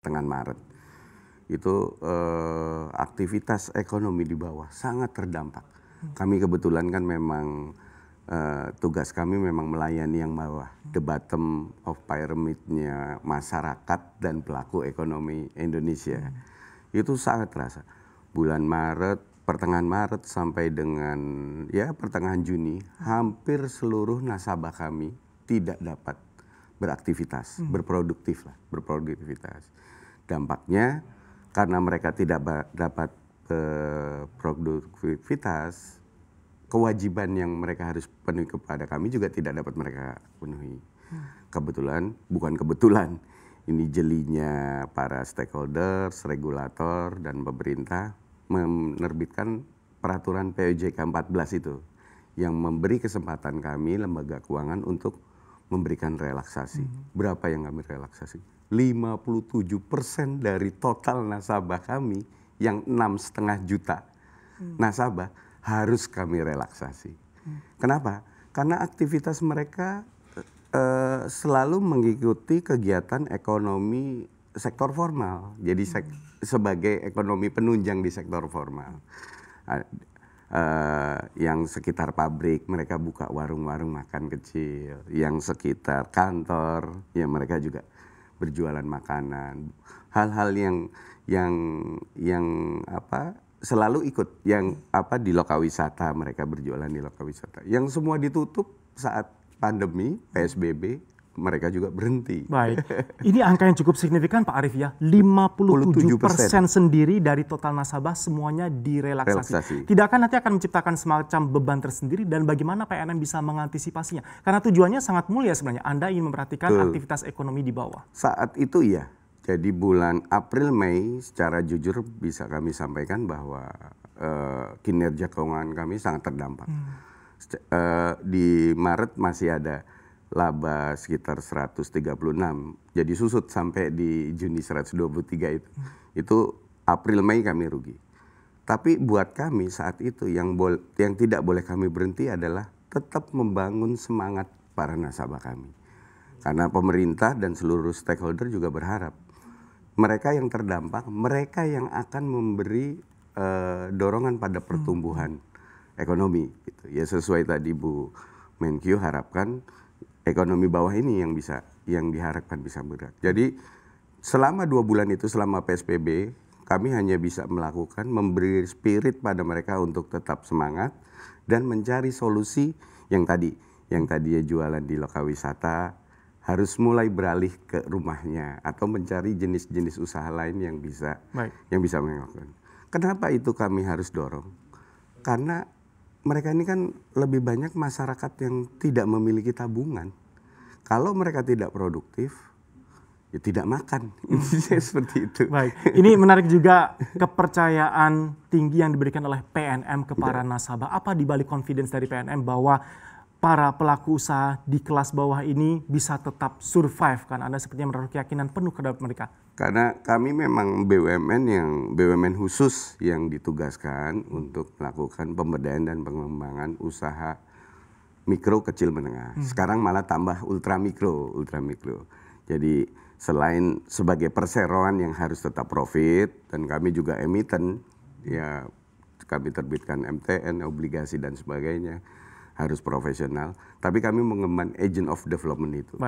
pertengahan Maret itu aktivitas ekonomi di bawah sangat terdampak. Kami kebetulan kan memang tugas kami memang melayani yang bawah, the bottom of pyramid-nya masyarakat dan pelaku ekonomi Indonesia. Itu sangat terasa. Bulan Maret, pertengahan Maret sampai dengan ya pertengahan Juni, hampir seluruh nasabah kami tidak dapat beraktivitas, berproduktivitas. Dampaknya karena mereka tidak dapat produktivitas, kewajiban yang mereka harus penuhi kepada kami juga tidak dapat mereka penuhi. Kebetulan, bukan kebetulan, ini jelinya para stakeholders, regulator, dan pemerintah menerbitkan peraturan POJK 14 itu yang memberi kesempatan kami, lembaga keuangan, untuk memberikan relaksasi. Berapa yang kami relaksasi? 57% dari total nasabah kami yang 6,5 juta nasabah harus kami relaksasi. Kenapa? Karena aktivitas mereka selalu mengikuti kegiatan ekonomi sektor formal. Jadi sebagai ekonomi penunjang di sektor formal. Yang sekitar pabrik mereka buka warung-warung makan kecil, yang sekitar kantor ya mereka juga berjualan makanan, hal-hal yang apa selalu ikut, yang apa di lokawisata, mereka berjualan di lokawisata, yang semua ditutup saat pandemi PSBB, mereka juga berhenti. Baik, ini angka yang cukup signifikan Pak Arief ya, 57% sendiri dari total nasabah semuanya direlaksasi. Tidakkah nanti akan menciptakan semacam beban tersendiri, dan bagaimana PNM bisa mengantisipasinya? Karena tujuannya sangat mulia sebenarnya, Anda ingin memperhatikan aktivitas ekonomi di bawah. Saat itu ya, jadi bulan April Mei secara jujur bisa kami sampaikan bahwa kinerja keuangan kami sangat terdampak. Di Maret masih ada laba sekitar 136, jadi susut sampai di Juni 123 itu. Itu April Mei kami rugi. Tapi buat kami saat itu yang tidak boleh kami berhenti adalah tetap membangun semangat para nasabah kami. Karena pemerintah dan seluruh stakeholder juga berharap mereka yang terdampak, mereka yang akan memberi dorongan pada pertumbuhan ekonomi. Gitu. Ya sesuai tadi Bu Menkyu harapkan, ekonomi bawah ini yang diharapkan bisa bergerak. Jadi selama 2 bulan itu, selama PSBB, kami hanya bisa melakukan memberi spirit pada mereka untuk tetap semangat dan mencari solusi yang tadi ya jualan di lokawisata harus mulai beralih ke rumahnya atau mencari jenis-jenis usaha lain yang bisa melakukan. Kenapa itu kami harus dorong? Karena mereka ini kan lebih banyak masyarakat yang tidak memiliki tabungan. Kalau mereka tidak produktif, ya tidak makan. Seperti itu. Baik, ini menarik juga kepercayaan tinggi yang diberikan oleh PNM ke para nasabah. Apa dibalik confidence dari PNM bahwa para pelaku usaha di kelas bawah ini bisa tetap survive? Kan Anda sepertinya menaruh keyakinan penuh terhadap mereka. Karena kami memang BUMN khusus yang ditugaskan untuk melakukan pemberdayaan dan pengembangan usaha mikro, kecil, menengah. Sekarang malah tambah ultra mikro. Jadi selain sebagai perseroan yang harus tetap profit, dan kami juga emiten, ya kami terbitkan MTN, obligasi dan sebagainya, harus profesional. Tapi kami mengembangkan agent of development itu.